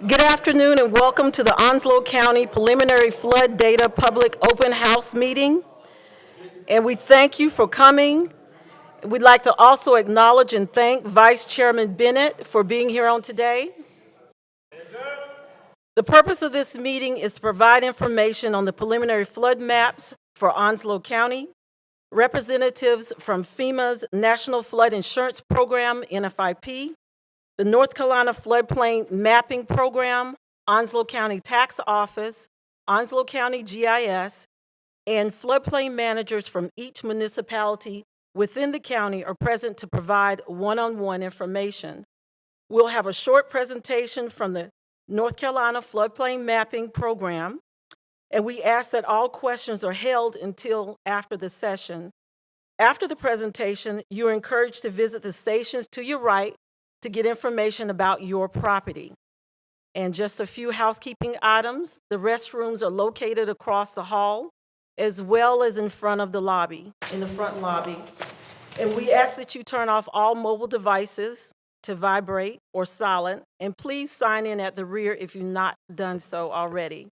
Good afternoon and welcome to the Onslow County Preliminary Flood Data Public Open House Meeting. And we thank you for coming. We'd like to also acknowledge and thank Vice Chairman Bennett for being here on today. The purpose of this meeting is to provide information on the preliminary flood maps for Onslow County. Representatives from FEMA's National Flood Insurance Program, NFIP, the North Carolina Floodplain Mapping Program, Onslow County Tax Office, Onslow County GIS, and floodplain managers from each municipality within the county are present to provide one-on-one information. We'll have a short presentation from the North Carolina Floodplain Mapping Program, and we ask that all questions are held until after the session. After the presentation, you're encouraged to visit the stations to your right to get information about your property. And just a few housekeeping items. The restrooms are located across the hall, as well as in front of the lobby, in the front lobby. And we ask that you turn off all mobile devices to vibrate or silent, and please sign in at the rear if you've not done so already.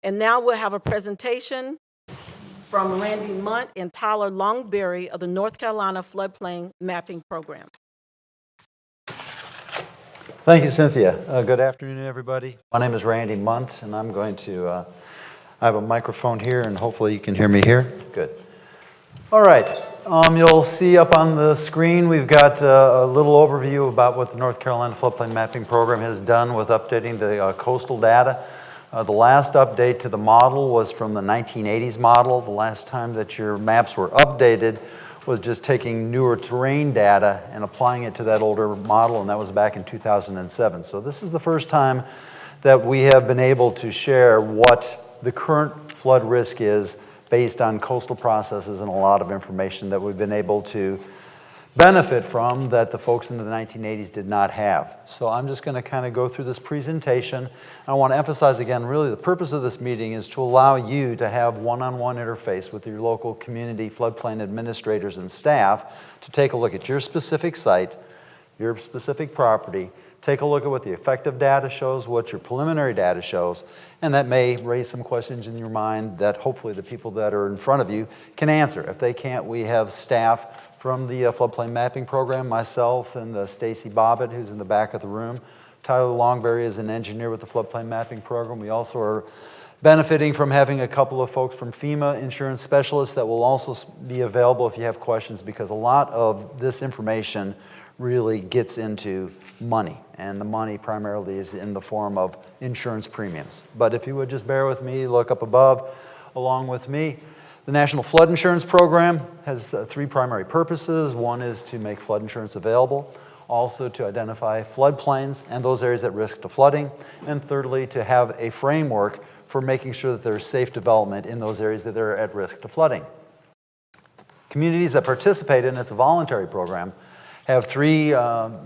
And now we'll have a presentation from Randy Munt and Tyler Longberry of the North Carolina Floodplain Mapping Program. Thank you, Cynthia. Good afternoon, everybody. My name is Randy Munt, and I'm going to, I have a microphone here, and hopefully you can hear me here. Good. All right. You'll see up on the screen, we've got a little overview about what the North Carolina Floodplain Mapping Program has done with updating the coastal data. The last update to the model was from the 1980s model. The last time that your maps were updated was just taking newer terrain data and applying it to that older model, and that was back in 2007. So this is the first time that we have been able to share what the current flood risk is based on coastal processes and a lot of information that we've been able to benefit from that the folks in the 1980s did not have. So I'm just going to kind of go through this presentation. I want to emphasize again, really the purpose of this meeting is to allow you to have one-on-one interface with your local community floodplain administrators and staff to take a look at your specific site, your specific property, take a look at what the effective data shows, what your preliminary data shows, and that may raise some questions in your mind that hopefully the people that are in front of you can answer. If they can't, we have staff from the Floodplain Mapping Program, myself and Stacy Bobbitt, who's in the back of the room. Tyler Longberry is an engineer with the Floodplain Mapping Program. We also are benefiting from having a couple of folks from FEMA insurance specialists that will also be available if you have questions, because a lot of this information really gets into money, and the money primarily is in the form of insurance premiums. But if you would just bear with me, look up above along with me. The National Flood Insurance Program has three primary purposes. One is to make flood insurance available, also to identify floodplains and those areas at risk to flooding, and thirdly, to have a framework for making sure that there's safe development in those areas that are at risk to flooding. Communities that participate in it's a voluntary program have three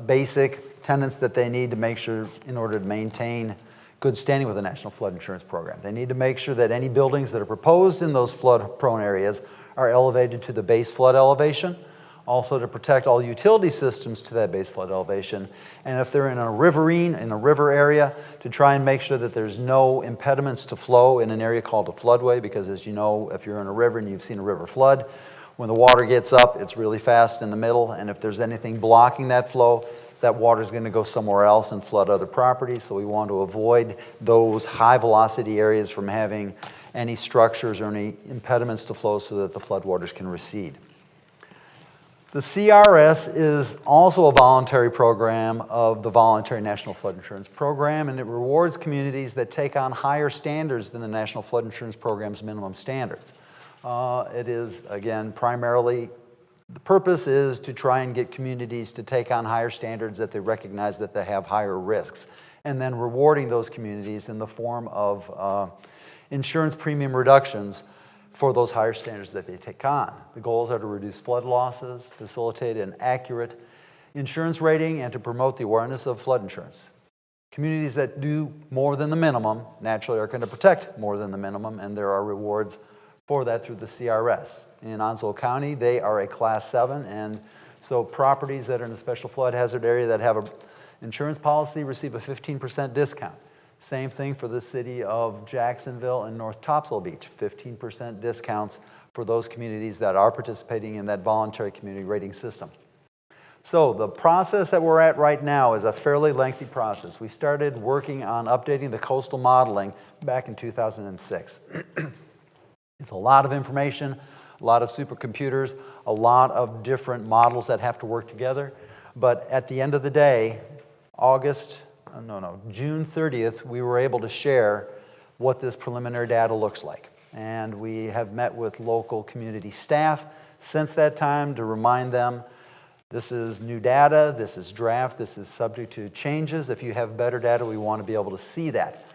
basic tenets that they need to make sure in order to maintain good standing with the National Flood Insurance Program. They need to make sure that any buildings that are proposed in those flood-prone areas are elevated to the base flood elevation, also to protect all utility systems to that base flood elevation, and if they're in a riverine, in a river area, to try and make sure that there's no impediments to flow in an area called a floodway, because as you know, if you're in a river and you've seen a river flood, when the water gets up, it's really fast in the middle, and if there's anything blocking that flow, that water is going to go somewhere else and flood other properties. So we want to avoid those high velocity areas from having any structures or any impediments to flow so that the floodwaters can recede. The CRS is also a voluntary program of the Voluntary National Flood Insurance Program, and it rewards communities that take on higher standards than the National Flood Insurance Program's minimum standards. It is, again, primarily the purpose is to try and get communities to take on higher standards that they recognize that they have higher risks, and then rewarding those communities in the form of insurance premium reductions for those higher standards that they take on. The goals are to reduce flood losses, facilitate an accurate insurance rating, and to promote the awareness of flood insurance. Communities that do more than the minimum naturally are going to protect more than the minimum, and there are rewards for that through the CRS. In Onslow County, they are a Class 7, and so properties that are in a special flood hazard area that have an insurance policy receive a 15% discount. Same thing for the city of Jacksonville and North Topsail Beach, 15% discounts for those communities that are participating in that voluntary community rating system. So the process that we're at right now is a fairly lengthy process. We started working on updating the coastal modeling back in 2006. It's a lot of information, a lot of supercomputers, a lot of different models that have to work together. But at the end of the day, June 30th, we were able to share what this preliminary data looks like. And we have met with local community staff since that time to remind them this is new data, this is draft, this is subject to changes. If you have better data, we want to be able to see that.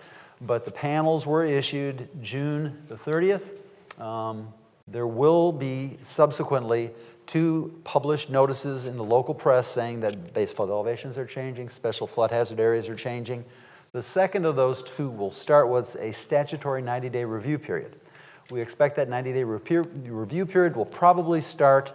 But the panels were issued June the 30th. There will be subsequently 2 published notices in the local press saying that base flood elevations are changing, special flood hazard areas are changing. The second of those 2 will start with a statutory 90-day review period. We expect that 90-day review period will probably start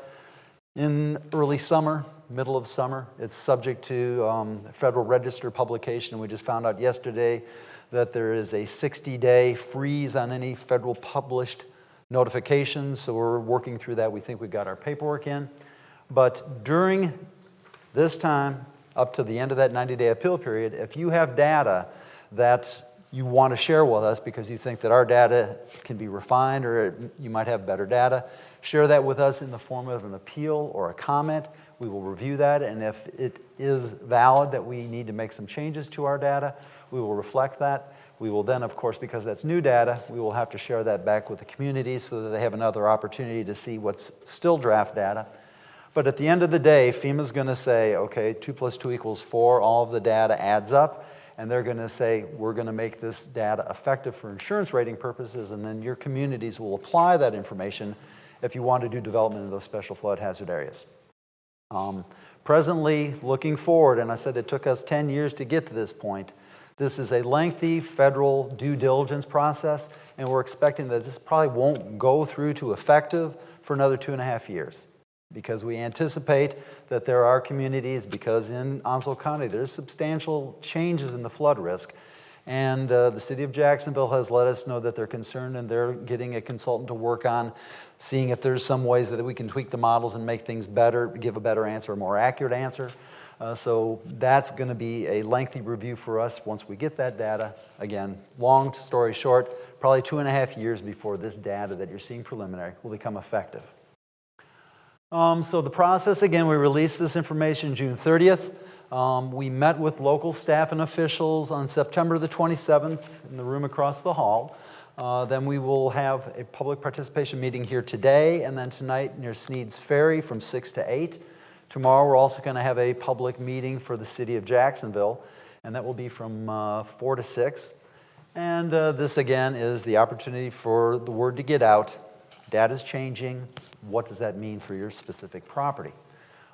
in early summer, middle of summer. It's subject to Federal Register publication, and we just found out yesterday that there is a 60-day freeze on any federal published notifications, so we're working through that. We think we got our paperwork in. But during this time, up to the end of that 90-day appeal period, if you have data that you want to share with us because you think that our data can be refined or you might have better data, share that with us in the form of an appeal or a comment. We will review that, and if it is valid that we need to make some changes to our data, we will reflect that. We will then, of course, because that's new data, we will have to share that back with the community so that they have another opportunity to see what's still draft data. But at the end of the day, FEMA's going to say, okay, 2 + 2 = 4, all of the data adds up, and they're going to say, we're going to make this data effective for insurance rating purposes, and then your communities will apply that information if you want to do development in those special flood hazard areas. Presently, looking forward, and I said it took us 10 years to get to this point, this is a lengthy federal due diligence process, and we're expecting that this probably won't go through to effective for another 2.5 years. Because we anticipate that there are communities, because in Onslow County there's substantial changes in the flood risk, and the city of Jacksonville has let us know that they're concerned, and they're getting a consultant to work on seeing if there's some ways that we can tweak the models and make things better, give a better answer, a more accurate answer. So that's going to be a lengthy review for us once we get that data. Again, long story short, probably 2.5 years before this data that you're seeing preliminary will become effective. So the process, again, we released this information June 30th. We met with local staff and officials on September the 27th in the room across the hall. Then we will have a public participation meeting here today, and then tonight near Sneed's Ferry from 6 to 8. Tomorrow we're also going to have a public meeting for the city of Jacksonville, and that will be from 4 to 6. And this again is the opportunity for the word to get out. Data's changing. What does that mean for your specific property?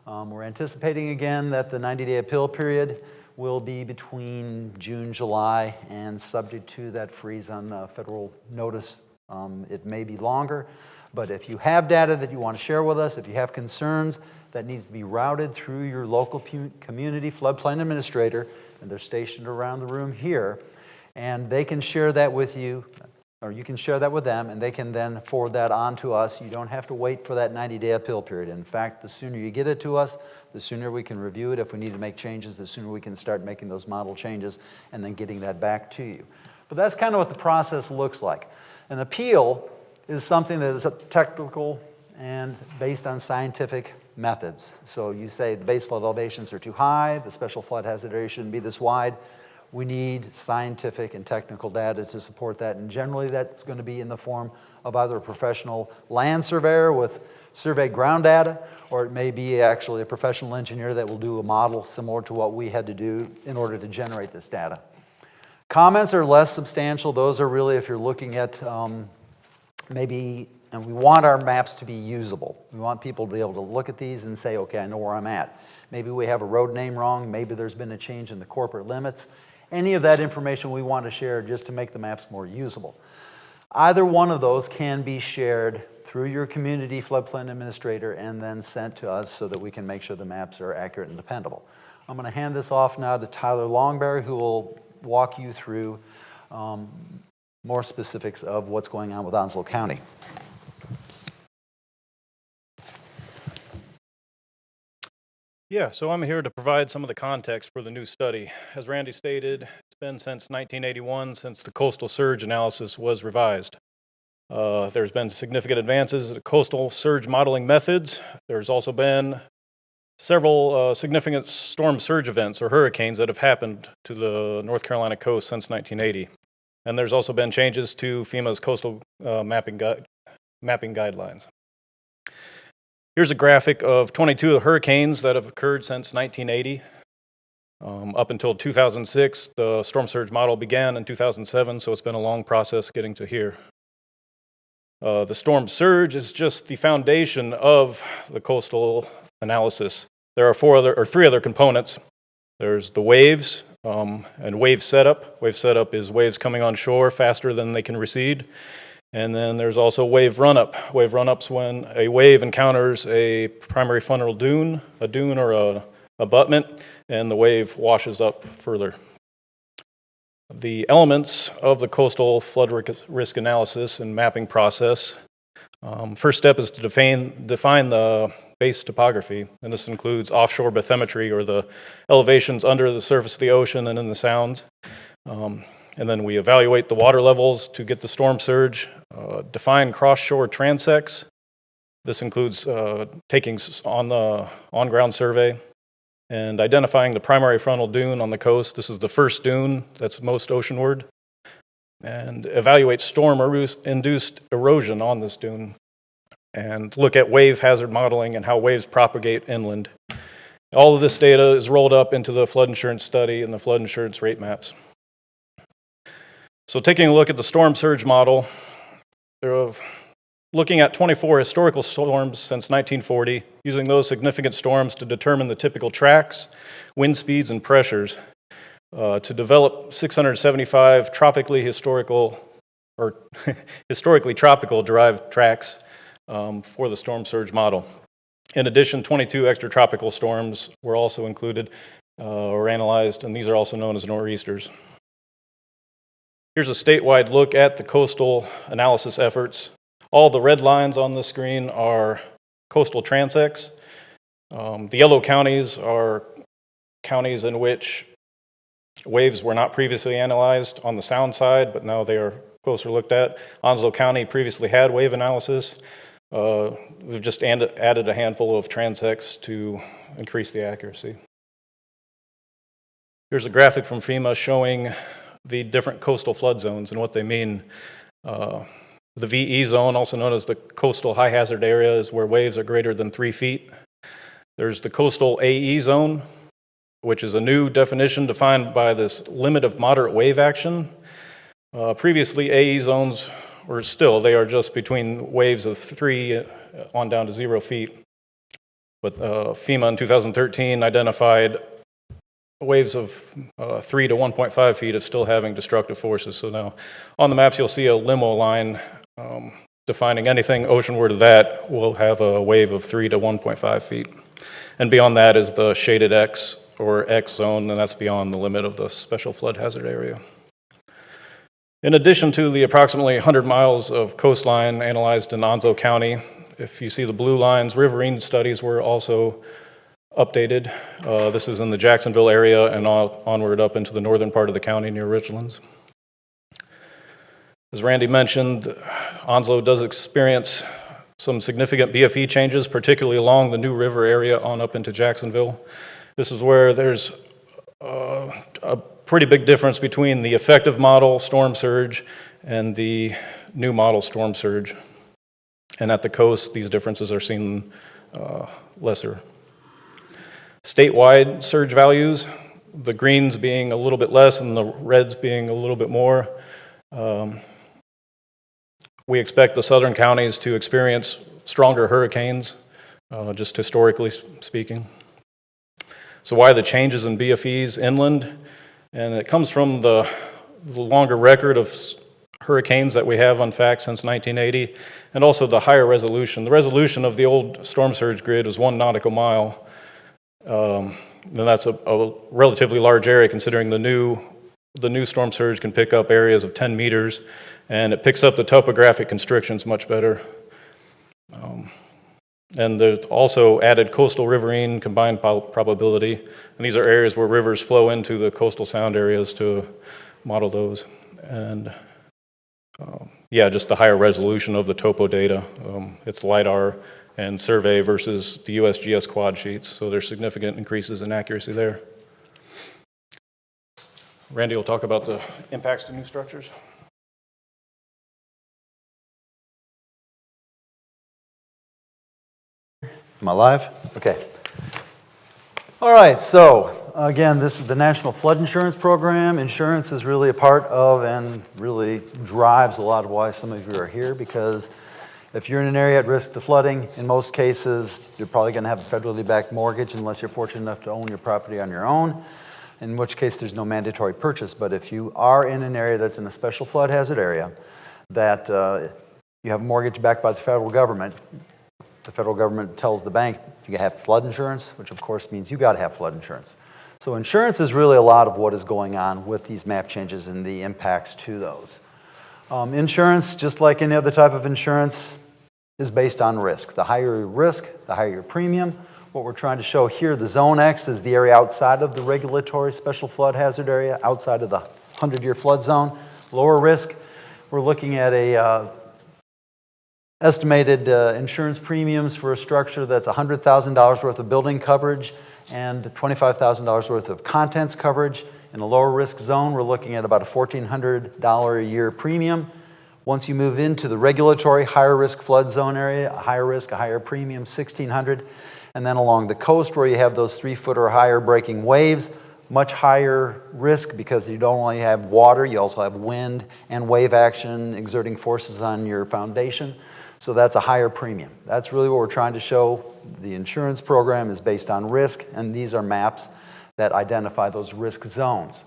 We're anticipating again that the 90-day appeal period will be between June, July, and subject to that freeze on federal notice. It may be longer, but if you have data that you want to share with us, if you have concerns, that needs to be routed through your local community floodplain administrator, and they're stationed around the room here, and they can share that with you, or you can share that with them, and they can then forward that on to us. You don't have to wait for that 90-day appeal period. In fact, the sooner you get it to us, the sooner we can review it. If we need to make changes, the sooner we can start making those model changes and then getting that back to you. But that's kind of what the process looks like. An appeal is something that is technical and based on scientific methods. So you say the base flood elevations are too high, the special flood hazard area shouldn't be this wide. We need scientific and technical data to support that, and generally that's going to be in the form of either a professional land surveyor with surveyed ground data, or it may be actually a professional engineer that will do a model similar to what we had to do in order to generate this data. Comments are less substantial. Those are really if you're looking at maybe, and we want our maps to be usable. We want people to be able to look at these and say, okay, I know where I'm at. Maybe we have a road name wrong. Maybe there's been a change in the corporate limits. Any of that information we want to share just to make the maps more usable. Either one of those can be shared through your community floodplain administrator and then sent to us so that we can make sure the maps are accurate and dependable. I'm going to hand this off now to Tyler Longberry, who will walk you through more specifics of what's going on with Onslow County. Yeah, so I'm here to provide some of the context for the new study. As Randy stated, it's been since 1981 since the coastal surge analysis was revised. There's been significant advances in coastal surge modeling methods. There's also been several significant storm surge events or hurricanes that have happened to the North Carolina coast since 1980. And there's also been changes to FEMA's coastal mapping guidelines. Here's a graphic of 22 hurricanes that have occurred since 1980. Up until 2006, the storm surge model began in 2007, so it's been a long process getting to here. The storm surge is just the foundation of the coastal analysis. There are three other components. There's the waves and wave setup. Wave setup is waves coming on shore faster than they can recede. And then there's also wave run-up. Wave run-up's when a wave encounters a primary frontal dune, a dune or a abutment, and the wave washes up further. The elements of the coastal flood risk analysis and mapping process. First step is to define the base topography, and this includes offshore bathymetry, or the elevations under the surface of the ocean and in the sounds. And then we evaluate the water levels to get the storm surge, define cross-shore transects. This includes taking on-ground survey and identifying the primary frontal dune on the coast. This is the first dune that's most oceanward. And evaluate storm-induced erosion on this dune. And look at wave hazard modeling and how waves propagate inland. All of this data is rolled up into the flood insurance study and the flood insurance rate maps. So taking a look at the storm surge model, looking at 24 historical storms since 1940, using those significant storms to determine the typical tracks, wind speeds, and pressures, to develop 675 historically tropical derived tracks for the storm surge model. In addition, 22 extratropical storms were also included or analyzed, and these are also known as nor'easters. Here's a statewide look at the coastal analysis efforts. All the red lines on the screen are coastal transects. The yellow counties are counties in which waves were not previously analyzed on the sound side, but now they are closer looked at. Onslow County previously had wave analysis. We've just added a handful of transects to increase the accuracy. Here's a graphic from FEMA showing the different coastal flood zones and what they mean. The VE zone, also known as the coastal high hazard area, is where waves are greater than 3 feet. There's the coastal AE zone, which is a new definition defined by this limit of moderate wave action. Previously, AE zones, or still, they are just between waves of 3 on down to 0 feet. But FEMA in 2013 identified waves of 3 to 1.5 feet as still having destructive forces. So now on the maps you'll see a limo line defining anything oceanward of that will have a wave of 3 to 1.5 feet. And beyond that is the shaded X or X zone, and that's beyond the limit of the special flood hazard area. In addition to the approximately 100 miles of coastline analyzed in Onslow County, if you see the blue lines, riverine studies were also updated. This is in the Jacksonville area and onward up into the northern part of the county near Richlands. As Randy mentioned, Onslow does experience some significant BFE changes, particularly along the New River area on up into Jacksonville. This is where there's a pretty big difference between the effective model storm surge and the new model storm surge. And at the coast, these differences are seen lesser. Statewide surge values, the greens being a little bit less and the reds being a little bit more. We expect the southern counties to experience stronger hurricanes, just historically speaking. So why the changes in BFEs inland? And it comes from the longer record of hurricanes that we have on fact since 1980, and also the higher resolution. The resolution of the old storm surge grid was 1 nautical mile. And that's a relatively large area considering the new the new storm surge can pick up areas of 10 meters, and it picks up the topographic constrictions much better. And there's also added coastal riverine combined probability, and these are areas where rivers flow into the coastal sound areas to model those. And yeah, just the higher resolution of the topo data. It's LiDAR and survey versus the USGS quad sheets, so there's significant increases in accuracy there. Randy will talk about the impacts to new structures. Am I live? Okay. All right, so again, this is the National Flood Insurance Program. Insurance is really a part of and really drives a lot of why some of you are here, because if you're in an area at risk to flooding, in most cases, you're probably going to have a federally backed mortgage unless you're fortunate enough to own your property on your own, in which case there's no mandatory purchase. But if you are in an area that's in a special flood hazard area, that you have a mortgage backed by the federal government, the federal government tells the bank you have flood insurance, which of course means you got to have flood insurance. So insurance is really a lot of what is going on with these map changes and the impacts to those. Insurance, just like any other type of insurance, is based on risk. The higher your risk, the higher your premium. What we're trying to show here, the Zone X is the area outside of the regulatory special flood hazard area, outside of the 100-year flood zone. Lower risk, we're looking at a estimated insurance premiums for a structure that's $100,000 worth of building coverage and $25,000 worth of contents coverage. In a lower risk zone, we're looking at about a $1,400 a year premium. Once you move into the regulatory higher risk flood zone area, a higher risk, a higher premium, $1,600. And then along the coast where you have those 3-foot or higher breaking waves, much higher risk because you don't only have water, you also have wind and wave action exerting forces on your foundation. So that's a higher premium. That's really what we're trying to show. The insurance program is based on risk, and these are maps that identify those risk zones.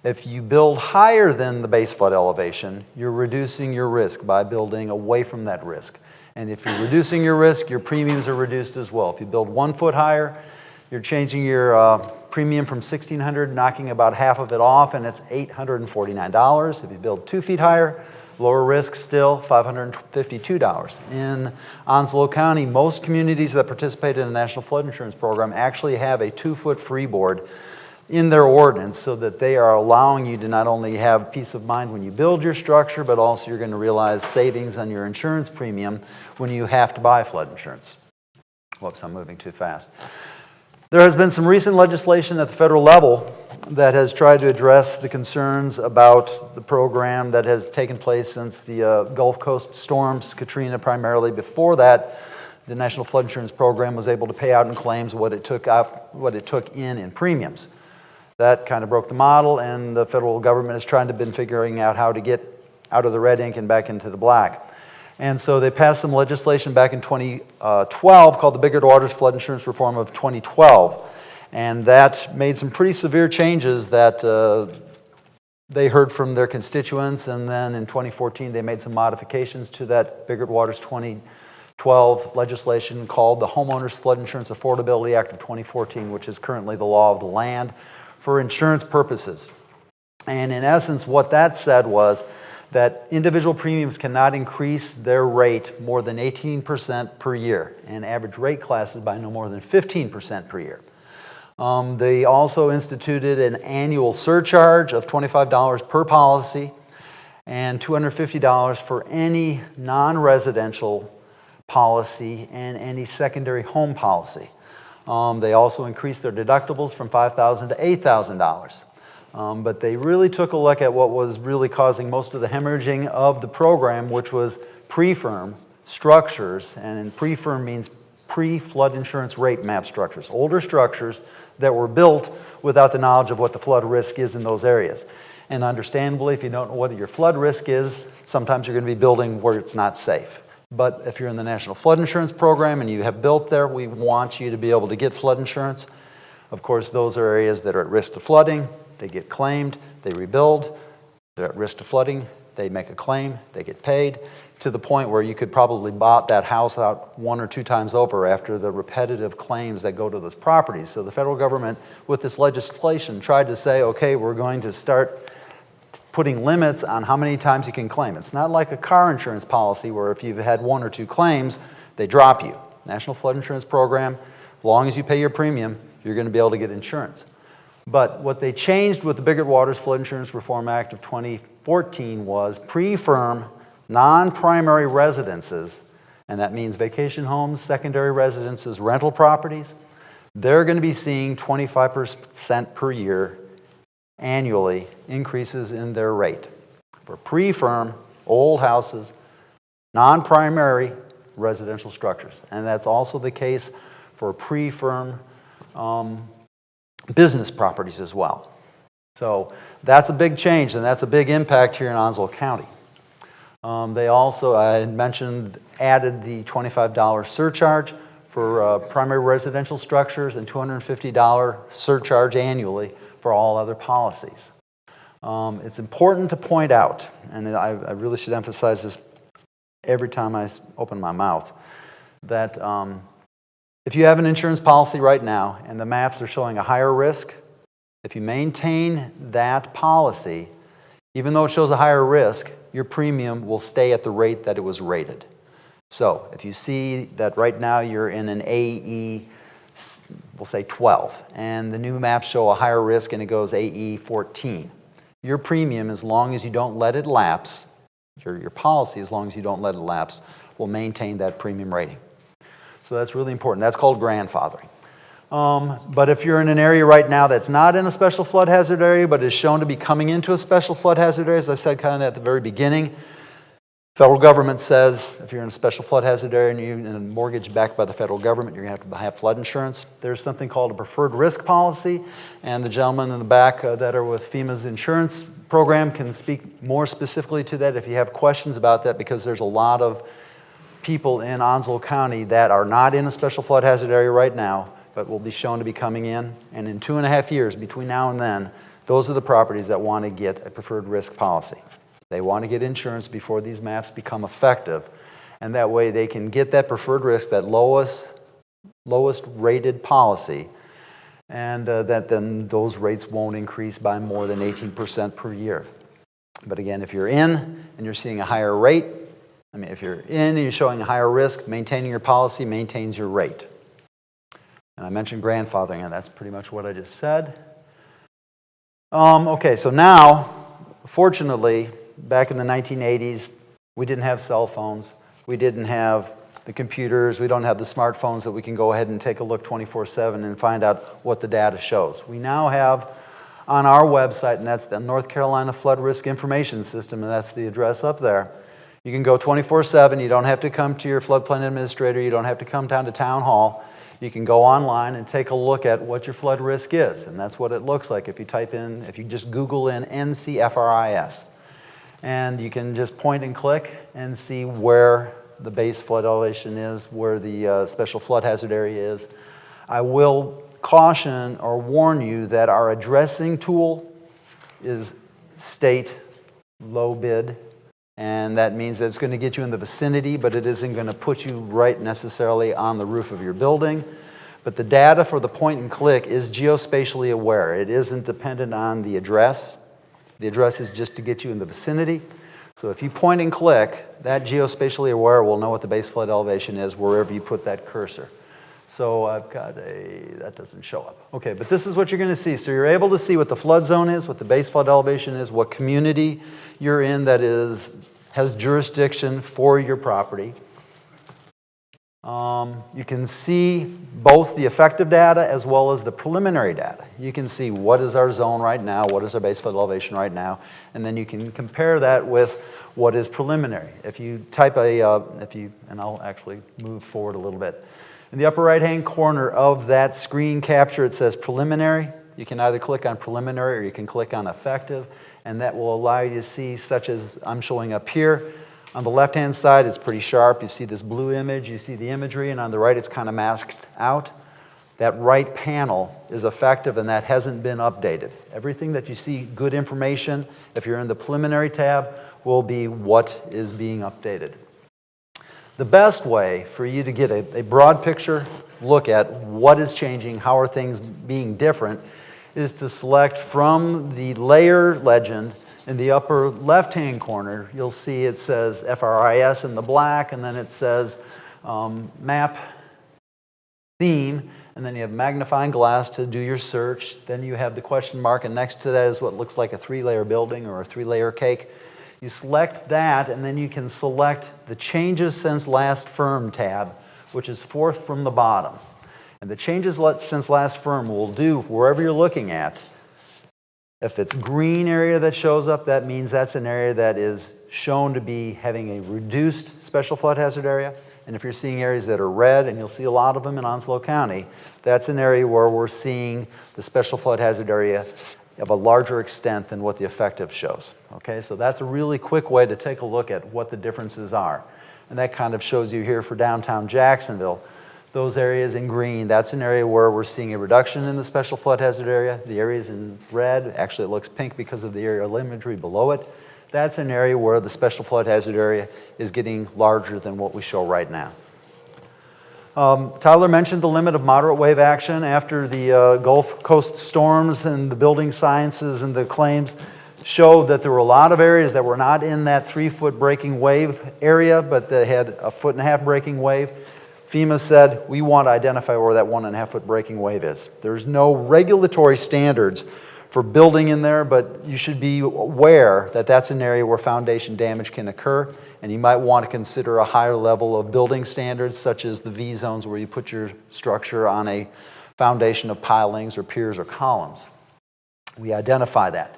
If you build higher than the base flood elevation, you're reducing your risk by building away from that risk. And if you're reducing your risk, your premiums are reduced as well. If you build 1 foot higher, you're changing your premium from $1,600, knocking about half of it off, and it's $849. If you build 2 feet higher, lower risk still, $552. In Onslow County, most communities that participate in the National Flood Insurance Program actually have a 2-foot freeboard in their ordinance so that they are allowing you to not only have peace of mind when you build your structure, but also you're going to realize savings on your insurance premium when you have to buy flood insurance. Whoops, I'm moving too fast. There has been some recent legislation at the federal level that has tried to address the concerns about the program that has taken place since the Gulf Coast storms, Katrina primarily. Before that, the National Flood Insurance Program was able to pay out in claims what it took in premiums. That kind of broke the model, and the federal government is trying to been figuring out how to get out of the red ink and back into the black. And so they passed some legislation back in 2012 called the Biggert Waters Flood Insurance Reform of 2012. And that made some pretty severe changes that they heard from their constituents. And then in 2014, they made some modifications to that Biggert Waters 2012 legislation called the Homeowners Flood Insurance Affordability Act of 2014, which is currently the law of the land for insurance purposes. And in essence, what that said was that individual premiums cannot increase their rate more than 18% per year, and average rate classes by no more than 15% per year. They also instituted an annual surcharge of $25 per policy and $250 for any non-residential policy and any secondary home policy. They also increased their deductibles from $5,000 to $8,000. But they really took a look at what was really causing most of the hemorrhaging of the program, which was pre-firm structures, and pre-firm means pre-flood insurance rate map structures, older structures that were built without the knowledge of what the flood risk is in those areas. And understandably, if you don't know what your flood risk is, sometimes you're going to be building where it's not safe. But if you're in the National Flood Insurance Program and you have built there, we want you to be able to get flood insurance. Of course, those are areas that are at risk of flooding. They get claimed, they rebuild, they're at risk of flooding, they make a claim, they get paid, to the point where you could probably bought that house out 1 or 2 times over after the repetitive claims that go to those properties. So the federal government, with this legislation, tried to say, okay, we're going to start putting limits on how many times you can claim. It's not like a car insurance policy where if you've had 1 or 2 claims, they drop you. National Flood Insurance Program, as long as you pay your premium, you're going to be able to get insurance. But what they changed with the Biggert-Waters Flood Insurance Reform Act of 2014 was pre-firm, non-primary residences, and that means vacation homes, secondary residences, rental properties. They're going to be seeing 25% per year annually increases in their rate for pre-firm, old houses, non-primary residential structures. And that's also the case for pre-firm business properties as well. So that's a big change, and that's a big impact here in Onslow County. They also, I had mentioned, added the $25 surcharge for primary residential structures and $250 surcharge annually for all other policies. It's important to point out, and I really should emphasize this every time I open my mouth, that if you have an insurance policy right now and the maps are showing a higher risk, if you maintain that policy, even though it shows a higher risk, your premium will stay at the rate that it was rated. So if you see that right now you're in an AE, we'll say 12, and the new maps show a higher risk and it goes AE 14, your premium, as long as you don't let it lapse, your policy, as long as you don't let it lapse, will maintain that premium rating. So that's really important. That's called grandfathering. But if you're in an area right now that's not in a special flood hazard area, but is shown to be coming into a special flood hazard area, as I said kind of at the very beginning, federal government says if you're in a special flood hazard area and you're in a mortgage backed by the federal government, you're going to have flood insurance. There's something called a preferred risk policy, and the gentlemen in the back that are with FEMA's insurance program can speak more specifically to that if you have questions about that, because there's a lot of people in Onslow County that are not in a special flood hazard area right now, but will be shown to be coming in. And in 2.5 years, between now and then, those are the properties that want to get a preferred risk policy. They want to get insurance before these maps become effective, and that way they can get that preferred risk, that lowest rated policy, and that then those rates won't increase by more than 18% per year. But again, if you're in and you're seeing a higher rate, if you're in and you're showing a higher risk, maintaining your policy maintains your rate. And I mentioned grandfathering, and that's pretty much what I just said. Okay, so now, fortunately, back in the 1980s, we didn't have cell phones. We didn't have the computers. We don't have the smartphones that we can go ahead and take a look 24/7 and find out what the data shows. We now have on our website, and that's the North Carolina Flood Risk Information System, and that's the address up there. You can go 24/7. You don't have to come to your floodplain administrator. You don't have to come down to town hall. You can go online and take a look at what your flood risk is, and that's what it looks like if you type in, if you just Google in NCFRIS. And you can just point and click and see where the base flood elevation is, where the special flood hazard area is. I will caution or warn you that our addressing tool is state low bid, and that means that it's going to get you in the vicinity, but it isn't going to put you right necessarily on the roof of your building. But the data for the point and click is geospatially aware. It isn't dependent on the address. The address is just to get you in the vicinity. So if you point and click, that geospatially aware will know what the base flood elevation is wherever you put that cursor. So I've got that doesn't show up. Okay, but this is what you're going to see. So you're able to see what the flood zone is, what the base flood elevation is, what community you're in that has jurisdiction for your property. You can see both the effective data as well as the preliminary data. You can see what is our zone right now, what is our base flood elevation right now, and then you can compare that with what is preliminary. If you type and I'll actually move forward a little bit. In the upper right-hand corner of that screen capture, it says preliminary. You can either click on preliminary or you can click on effective, and that will allow you to see, such as I'm showing up here. On the left-hand side, it's pretty sharp. You see this blue image, you see the imagery, and on the right, it's kind of masked out. That right panel is effective, and that hasn't been updated. Everything that you see, good information, if you're in the preliminary tab, will be what is being updated. The best way for you to get a broad picture look at what is changing, how are things being different, is to select from the layer legend In the upper left-hand corner, you'll see it says FRIS in the black, and then it says map theme, and then you have magnifying glass to do your search. Then you have the question mark, and next to that is what looks like a 3-layer building or a 3-layer cake. You select that, and then you can select the Changes Since Last Firm tab, which is fourth from the bottom. And the Changes Since Last Firm will do wherever you're looking at. If it's green area that shows up, that means that's an area that is shown to be having a reduced special flood hazard area. And if you're seeing areas that are red, and you'll see a lot of them in Onslow County, that's an area where we're seeing the special flood hazard area of a larger extent than what the effective shows. Okay, so that's a really quick way to take a look at what the differences are. And that kind of shows you here for downtown Jacksonville. Those areas in green, that's an area where we're seeing a reduction in the special flood hazard area. The areas in red, actually it looks pink because of the aerial imagery below it. That's an area where the special flood hazard area is getting larger than what we show right now. Tyler mentioned the limit of moderate wave action after the Gulf Coast storms, and the building sciences and the claims showed that there were a lot of areas that were not in that 3-foot breaking wave area, but they had a 1.5-foot breaking wave. FEMA said, we want to identify where that 1.5-foot breaking wave is. There's no regulatory standards for building in there, but you should be aware that that's an area where foundation damage can occur, and you might want to consider a higher level of building standards, such as the V zones, where you put your structure on a foundation of pilings or piers or columns. We identify that.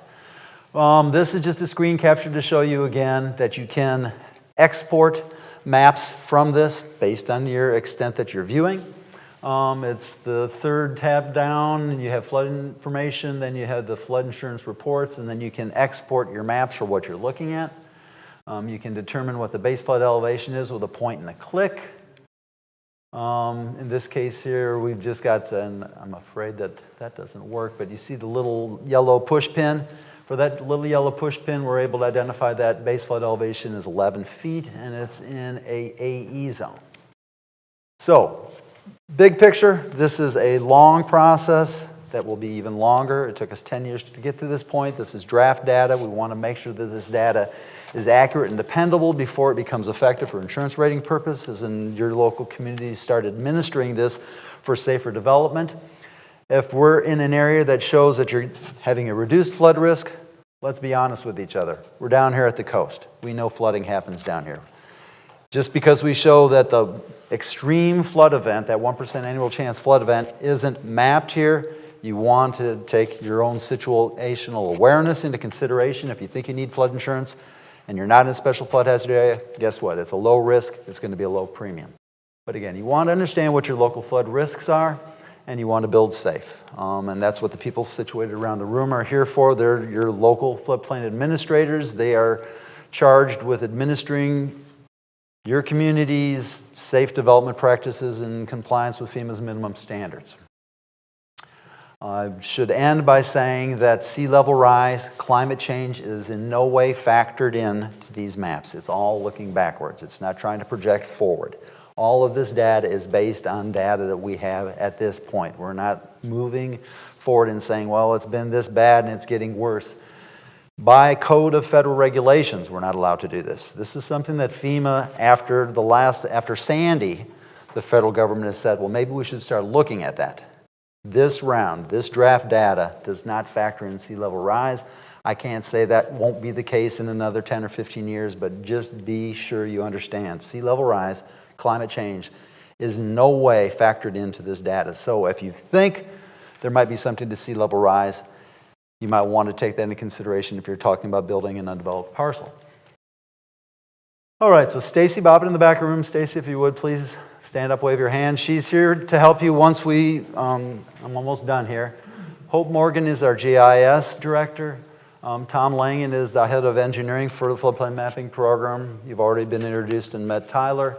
This is just a screen capture to show you again that you can export maps from this based on your extent that you're viewing. It's the third tab down, and you have flood information, then you have the flood insurance reports, and then you can export your maps for what you're looking at. You can determine what the base flood elevation is with a point and a click. In this case here, we've just got, and I'm afraid that that doesn't work, but you see the little yellow push pin. For that little yellow push pin, we're able to identify that base flood elevation is 11 feet, and it's in a AE zone. So, big picture, this is a long process that will be even longer. It took us 10 years to get to this point. This is draft data. We want to make sure that this data is accurate and dependable before it becomes effective for insurance rating purposes, and your local communities start administering this for safer development. If we're in an area that shows that you're having a reduced flood risk, let's be honest with each other. We're down here at the coast. We know flooding happens down here. Just because we show that the extreme flood event, that 1% annual chance flood event, isn't mapped here, you want to take your own situational awareness into consideration. If you think you need flood insurance and you're not in a special flood hazard area, guess what? It's a low risk. It's going to be a low premium. But again, you want to understand what your local flood risks are, and you want to build safe. And that's what the people situated around the room are here for. They're your local floodplain administrators. They are charged with administering your community's safe development practices in compliance with FEMA's minimum standards. I should end by saying that sea level rise, climate change is in no way factored in to these maps. It's all looking backwards. It's not trying to project forward. All of this data is based on data that we have at this point. We're not moving forward and saying, well, it's been this bad and it's getting worse. By code of federal regulations, we're not allowed to do this. This is something that FEMA, after Sandy, the federal government has said, well, maybe we should start looking at that. This round, this draft data does not factor in sea level rise. I can't say that won't be the case in another 10 or 15 years, but just be sure you understand. Sea level rise, climate change is in no way factored into this data. So if you think there might be something to sea level rise, you might want to take that into consideration if you're talking about building an undeveloped parcel. All right, so Stacy Bobbin in the back room. Stacy, if you would please stand up, wave your hand. She's here to help you once I'm almost done here. Hope Morgan is our GIS director. Tom Langen is the head of engineering for the floodplain mapping program. You've already been introduced and met Tyler.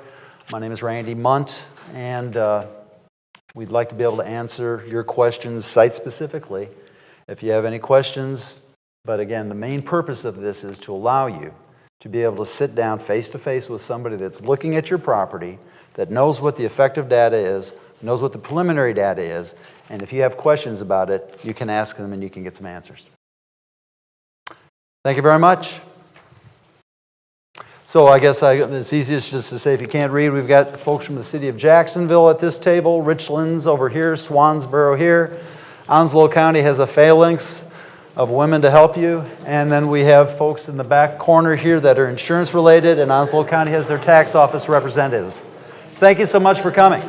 My name is Randy Munt, and we'd like to be able to answer your questions site-specifically. If you have any questions, but again, the main purpose of this is to allow you to be able to sit down face-to-face with somebody that's looking at your property, that knows what the effective data is, knows what the preliminary data is, and if you have questions about it, you can ask them and you can get some answers. Thank you very much. So I guess it's easiest just to say if you can't read, we've got folks from the city of Jacksonville at this table, Richlands over here, Swansboro here. Onslow County has a phalanx of women to help you. And then we have folks in the back corner here that are insurance related, and Onslow County has their tax office representatives. Thank you so much for coming.